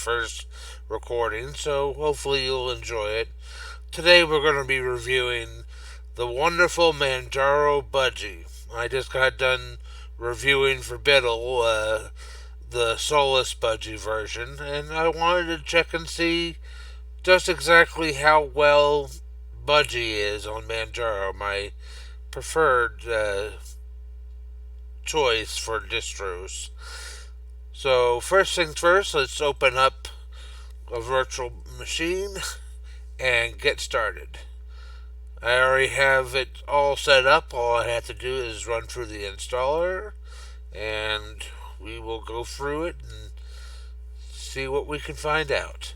first recording, so hopefully you'll enjoy it. Today we're going to be reviewing the wonderful Manjaro Budgie. I just got done reviewing for Biddle the Solus Budgie version, and I wanted to check and see just exactly how well Budgie is on Manjaro, my preferred choice for distros. So, first things first, let's open up a virtual machine and get started. I already have it all set up. All I have to do is run through the installer, and we will go through it and see what we can find out.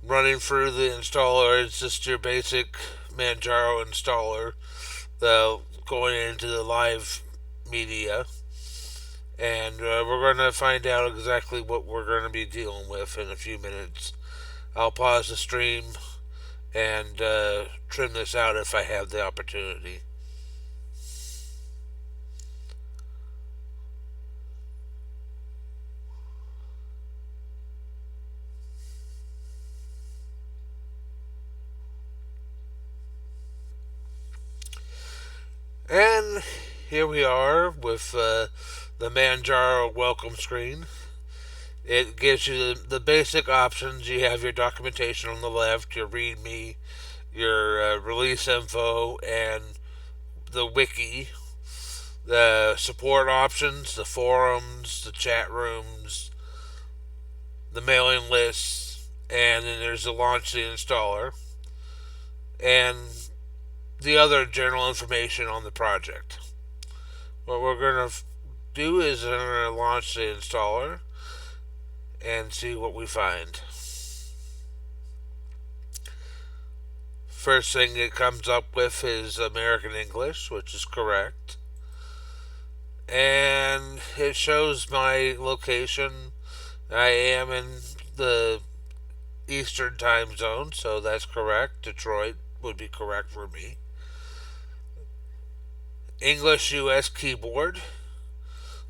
Running through the installer is just your basic Manjaro installer, going into the live media, and we're going to find out exactly what we're going to be dealing with in a few minutes. I'll pause the stream and trim this out if I have the opportunity. And here we are with the Manjaro welcome screen. It gives you the basic options. You have your documentation on the left, your README, your release info, and the wiki, the support options, the forums, the chat rooms, the mailing lists, and then there's the launch the installer, and the other general information on the project. What we're going to do is we're going to launch the installer and see what we find. First thing it comes up with is American English, which is correct. And it shows my location. I am in the Eastern time zone, so that's correct. Detroit would be correct for me. English US keyboard.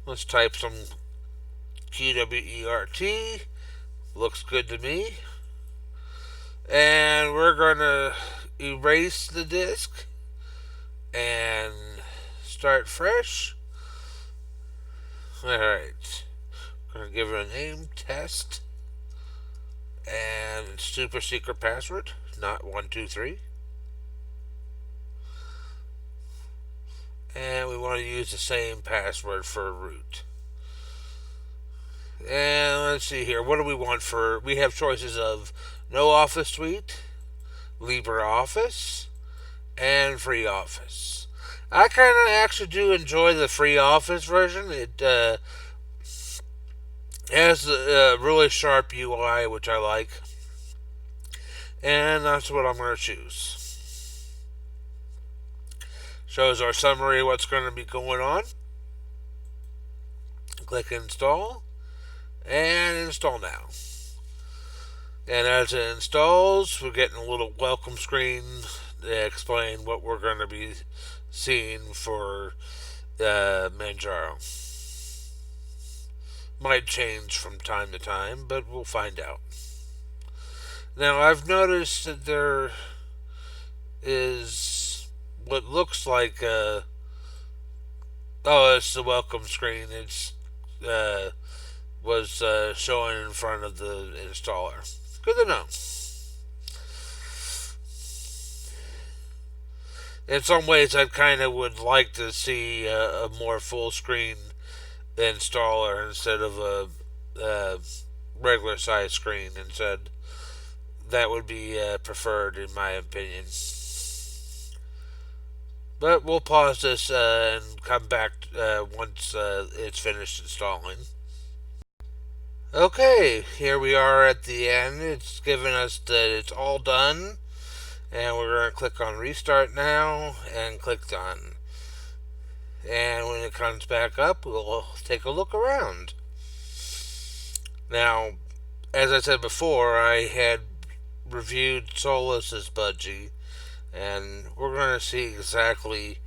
Let's type some QWERT. Looks good to me. And we're going to erase the disk and start fresh. Alright. Going to give it a name, test. And super secret password, not 123. And we want to use the same password for root. And let's see here. What do we want for? We have choices of no office suite, LibreOffice, and free office. I kind of actually do enjoy the free office version. It has a really sharp UI, which I like. And that's what I'm going to choose. Shows our summary of what's going to be going on. Click install and install now. And as it installs, we're getting a little welcome screen to explain what we're going to be seeing for Manjaro. Might change from time to time, but we'll find out. Now, I've noticed that there is what looks like it's the welcome screen. It's was showing in front of the installer. Good to know. In some ways, I kind of would like to see a more full screen installer instead of a regular size screen. Instead, that would be preferred in my opinion. But we'll pause this and come back once it's finished installing. Okay, here we are at the end. It's giving us that it's all done. And we're going to click on restart now and click done. And when it comes back up, we'll take a look around. Now, as I said before, I had reviewed Solus Budgie, and we're going to see exactly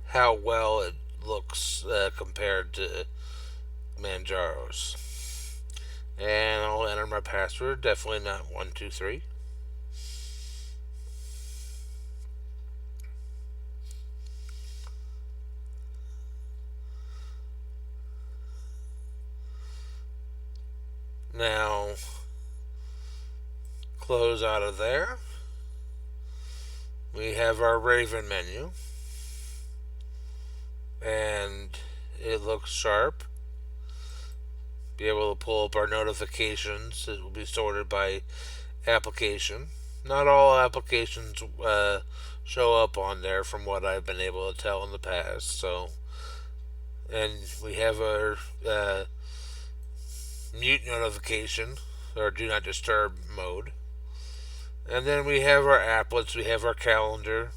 how well it looks compared to Manjaro's. And I'll enter my password, definitely not 123. Now, close out of there. We have our Raven menu, and it looks sharp. Be able to pull up our notifications. It will be sorted by application. Not all applications show up on there, from what I've been able to tell in the past. So, and we have our mute notification, or do not disturb mode. And then we have our applets. We have our calendar,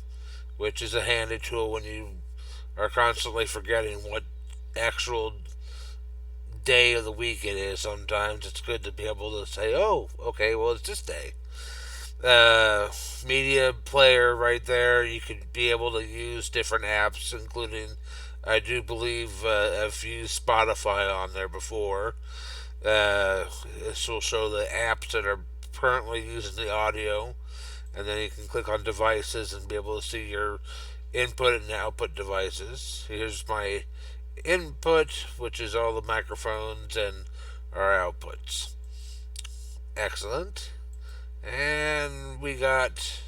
which is a handy tool when you are constantly forgetting what actual day of the week it is. Sometimes it's good to be able to say, oh, okay, well, it's this day. Media player right there. You could be able to use different apps, including, I do believe, I've used Spotify on there before. This will show the apps that are currently using the audio, and then you can click on devices and be able to see your input and output devices. Here's my input, which is all the microphones, and our outputs. Excellent. And we got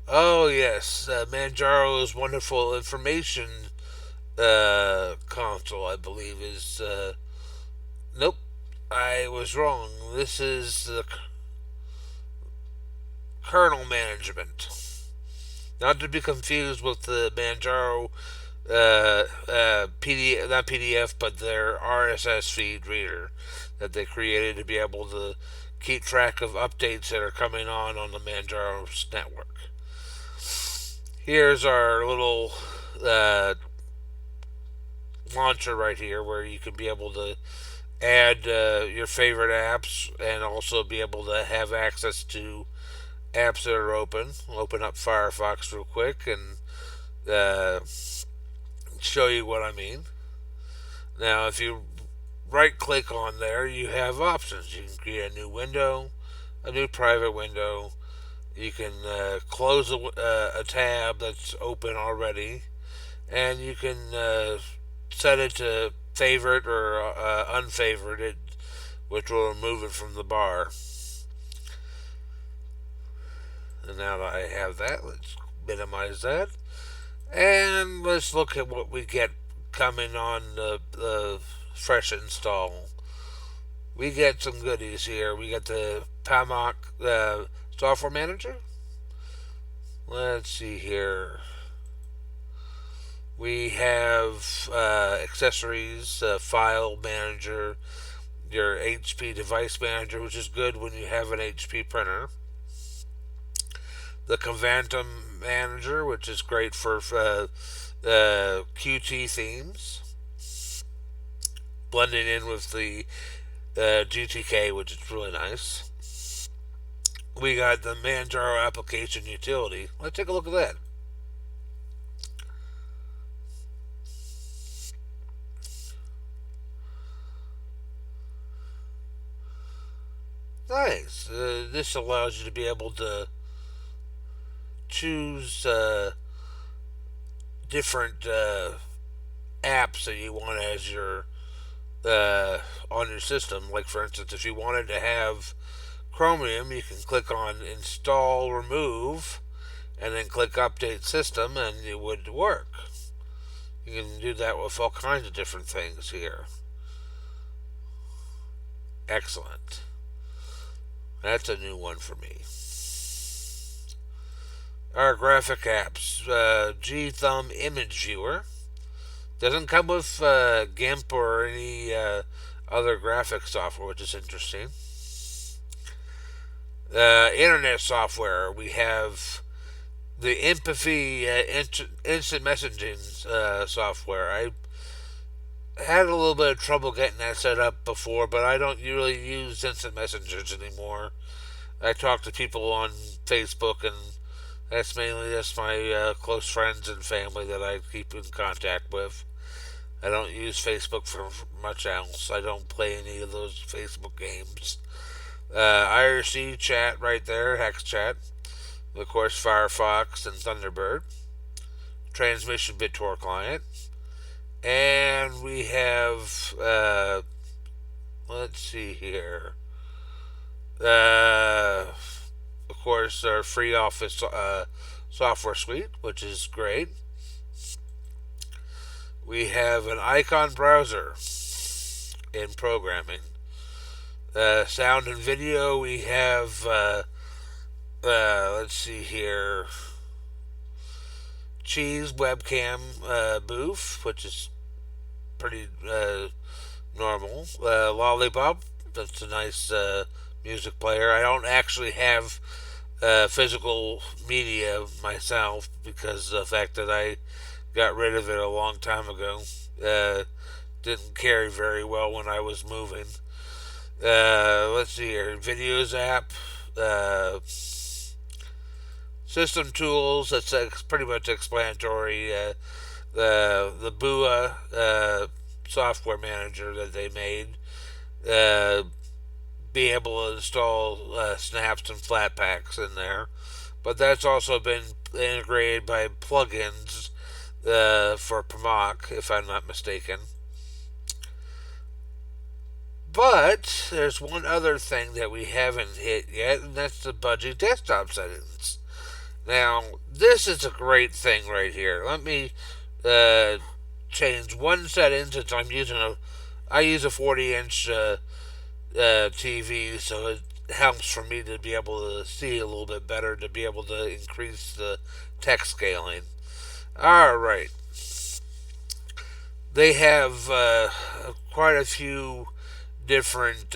oh yes, Manjaro's wonderful information console, I believe, is, nope, I was wrong. This is the kernel management. Not to be confused with the Manjaro PDF, not PDF, but their RSS feed reader that they created to be able to keep track of updates that are coming on the Manjaro's network. Here's our little launcher right here, where you can be able to add your favorite apps, and also be able to have access to apps that are open. We'll open up Firefox real quick and show you what I mean. Now, if you right click on there, you have options. You can create a new window, a new private window. You can close a tab that's open already, and you can set it to favorite or unfavorited, which will remove it from the bar. And now that I have that, let's minimize that. And let's look at what we get coming on the fresh install. We get some goodies here. We got the PAMOC software manager. Let's see here. We have accessories, file manager, your HP device manager, which is good when you have an HP printer. The Convantum manager, which is great for QT themes, blending in with the GTK, which is really nice. We got the Manjaro application utility. Let's take a look at that. Nice. This allows you to be able to choose different apps that you want as your on your system. Like, for instance, if you wanted to have Chromium, you can click on Install Remove and then click Update System, and it would work. You can do that with all kinds of different things here. Excellent. That's a new one for me. Our graphic apps, G-Thumb Image Viewer. Doesn't come with GIMP or any other graphic software, which is interesting. Internet software. We have the Empathy instant messaging software. I had a little bit of trouble getting that set up before, but I don't really use instant messengers anymore. I talk to people on Facebook, and that's mainly just my close friends and family that I keep in contact with. I don't use Facebook for much else. I don't play any of those Facebook games. IRC chat right there, Hex chat. Of course, Firefox and Thunderbird. Transmission BitTorrent client. And we have, let's see here. Of course, our free Office software suite, which is great. We have an icon browser in programming. Sound and video, we have, let's see here, Cheese webcam booth, which is pretty normal. Lollipop, that's a nice music player. I don't actually have physical media myself because of the fact that I got rid of it a long time ago. Didn't carry very well when I was moving. Let's see here. Videos app. System tools. That's pretty much explanatory. The BUA software manager that they made. Be able to install snaps and flatpaks in there. But that's also been integrated by plugins for Pramac, if I'm not mistaken. But there's one other thing that we haven't hit yet, and that's the Budgie desktop settings. Now, this is a great thing right here. Let me change one setting since I use a 40-inch TV, so it helps for me to be able to see a little bit better, to be able to increase the text scaling. Alright. They have quite a few different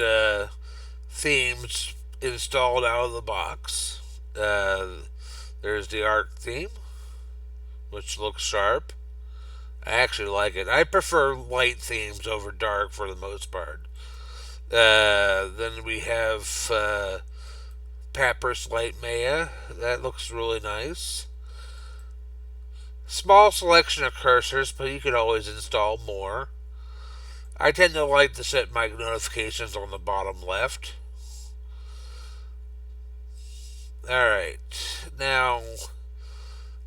themes installed out of the box. There's the Arc theme, which looks sharp. I actually like it. I prefer light themes over dark for the most part. Then we have Papyrus Light Maya. That looks really nice. Small selection of cursors, but you could always install more. I tend to like to set my notifications on the bottom left. Alright, now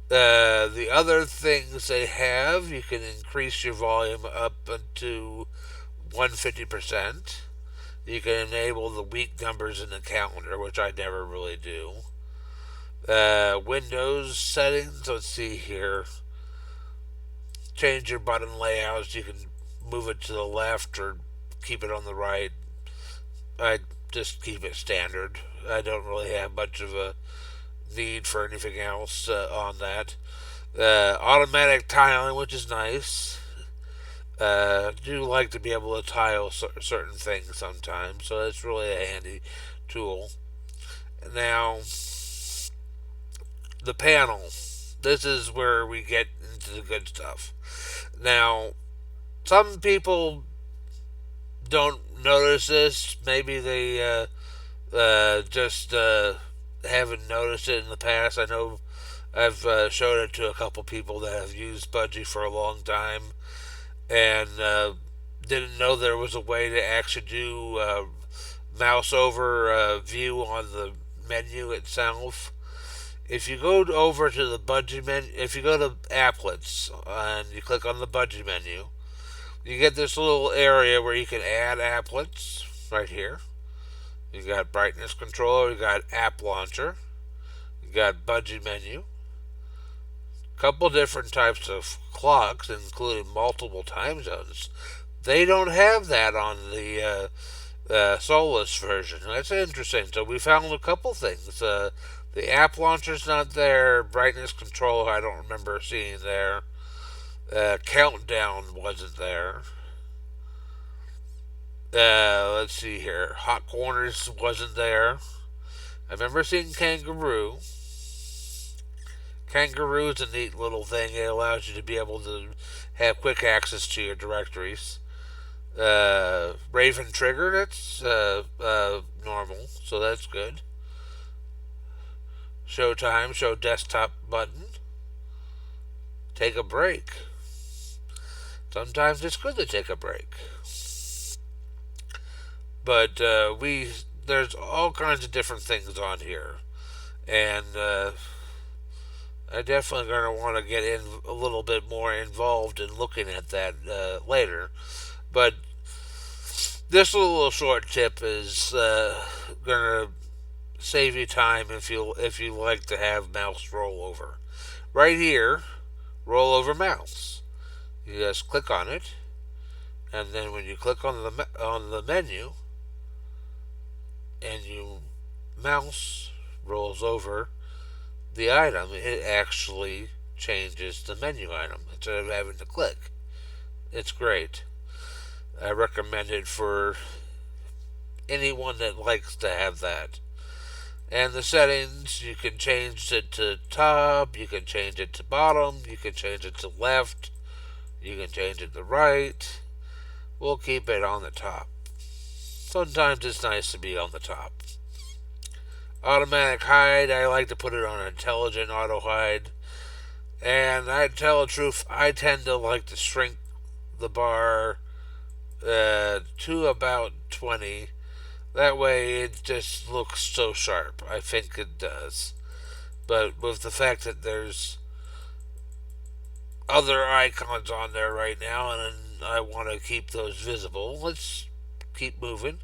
the other things they have, you can increase your volume up to 150%. You can enable the week numbers in the calendar, which I never really do. Windows settings, let's see here. Change your button layouts. You can move it to the left or keep it on the right. I just keep it standard. I don't really have much of a need for anything else on that. Automatic tiling, which is nice. Do like to be able to tile certain things sometimes, so that's really a handy tool. Now, the panel. This is where we get into the good stuff. Now, some people don't notice this. Maybe they just haven't noticed it in the past. I know I've showed it to a couple people that have used Budgie for a long time and didn't know there was a way to actually do mouse over view on the menu itself. If you go over to the Budgie menu, if you go to Applets and you click on the Budgie menu, you get this little area where you can add applets right here. You got brightness controller, you got app launcher, you got Budgie menu, couple different types of clocks, including multiple time zones. They don't have that on the Solus version. That's interesting. So we found a couple things. The app launcher's not there. Brightness controller, I don't remember seeing there. Countdown wasn't there. Let's see here. Hot corners wasn't there. I remember seeing kangaroo. Kangaroo is a neat little thing. It allows you to be able to have quick access to your directories. Raven trigger, that's normal, so that's good. Show time, show desktop button. Take a break. Sometimes it's good to take a break. But there's all kinds of different things on here. And I definitely going to want to get in a little bit more involved in looking at that later. But this little short tip is going to save you time if you like to have mouse rollover. Right here, rollover mouse. You just click on it, and then when you click on the menu, and you mouse rolls over the item, it actually changes the menu item instead of having to click. It's great. I recommend it for anyone that likes to have that. And the settings, you can change it to top, you can change it to bottom, you can change it to left, you can change it to right. We'll keep it on the top. Sometimes it's nice to be on the top. Automatic hide, I like to put it on intelligent auto hide. And I tell the truth, I tend to like to shrink the bar to about 20. That way it just looks so sharp. I think it does. But with the fact that there's other icons on there right now and I want to keep those visible, let's keep moving.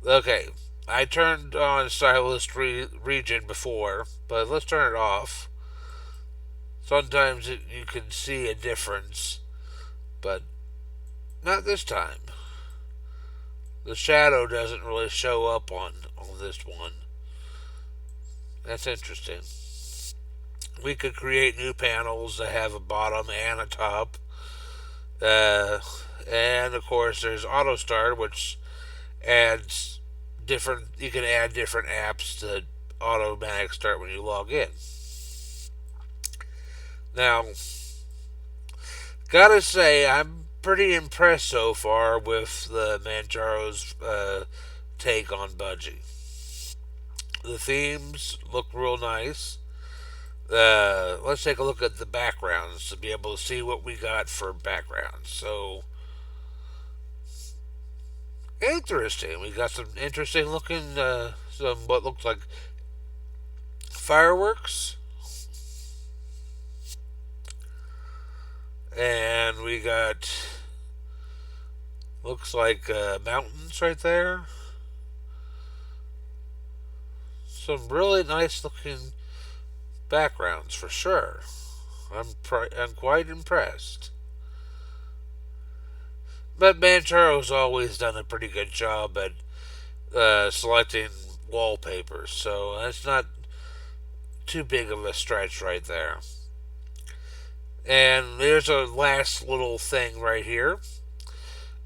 Okay, I turned on stylist region before, but let's turn it off. Sometimes you can see a difference, but not this time. The shadow doesn't really show up on this one. That's interesting. We could create new panels that have a bottom and a top. And of course there's auto start, which adds different, you can add different apps to automatic start when you log in. Now, gotta say, I'm pretty impressed so far with the Manjaro's take on Budgie. The themes look real nice. Let's take a look at the backgrounds to be able to see what we got for backgrounds. So, interesting. We got some interesting looking, some what looks like fireworks. And we got, looks like mountains right there. Some really nice looking backgrounds for sure. I'm quite impressed. But Manjaro's always done a pretty good job at selecting wallpapers, so that's not too big of a stretch right there. And there's a last little thing right here.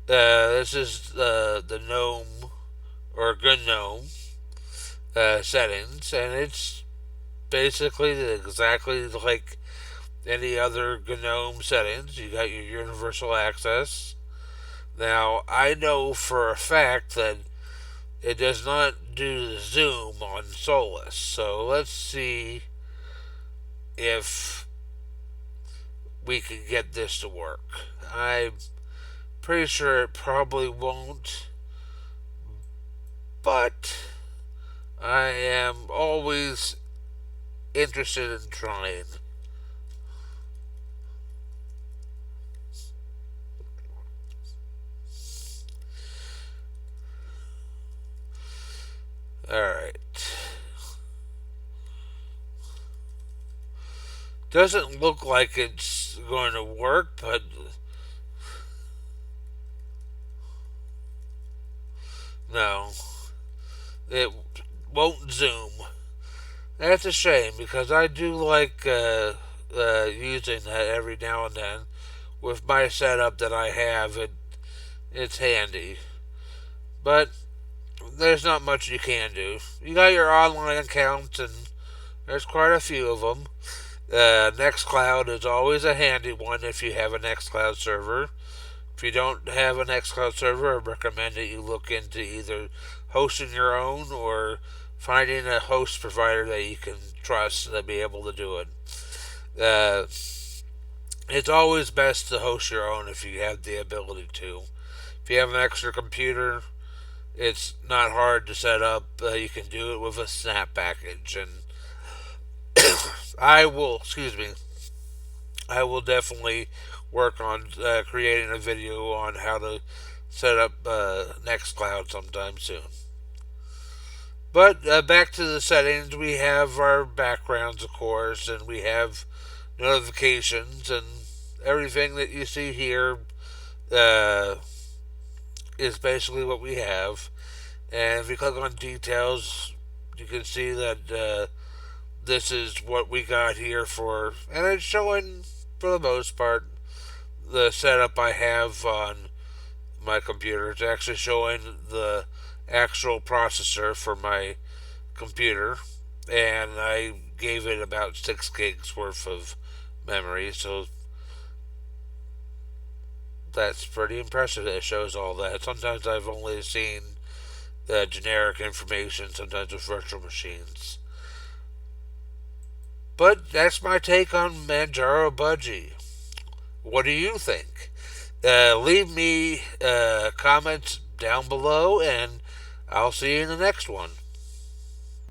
This is the Gnome or Gnome settings, and it's basically exactly like any other Gnome settings. You got your universal access. Now, I know for a fact that it does not do the zoom on Solus, so let's see if we can get this to work. I'm pretty sure it probably won't, but I am always interested in trying. Alright. Doesn't look like it's going to work, but no, it won't zoom. That's a shame because I do like using that every now and then. With my setup that I have, it's handy. But there's not much you can do. You got your online accounts, and there's quite a few of them. Nextcloud is always a handy one if you have a Nextcloud server. If you don't have an xCloud server, I recommend that you look into either hosting your own or finding a host provider that you can trust to be able to do it. Uh, it's always best to host your own if you have the ability to. If you have an extra computer, it's not hard to set up. You can do it with a snap package, and I will definitely work on creating a video on how to set up Nextcloud sometime soon. But back to the settings, we have our backgrounds, of course, and we have notifications, and everything that you see here uh, is basically what we have. And if you click on details, you can see that this is what we got here for, and it's showing, for the most part, the setup I have on my computer. It's actually showing the actual processor for my computer, and I gave it about 6 gigs worth of memory, so that's pretty impressive that it shows all that. Sometimes I've only seen the generic information, sometimes with virtual machines. But that's my take on Manjaro Budgie. What do you think? Leave me comments down below, and I'll see you in the next one.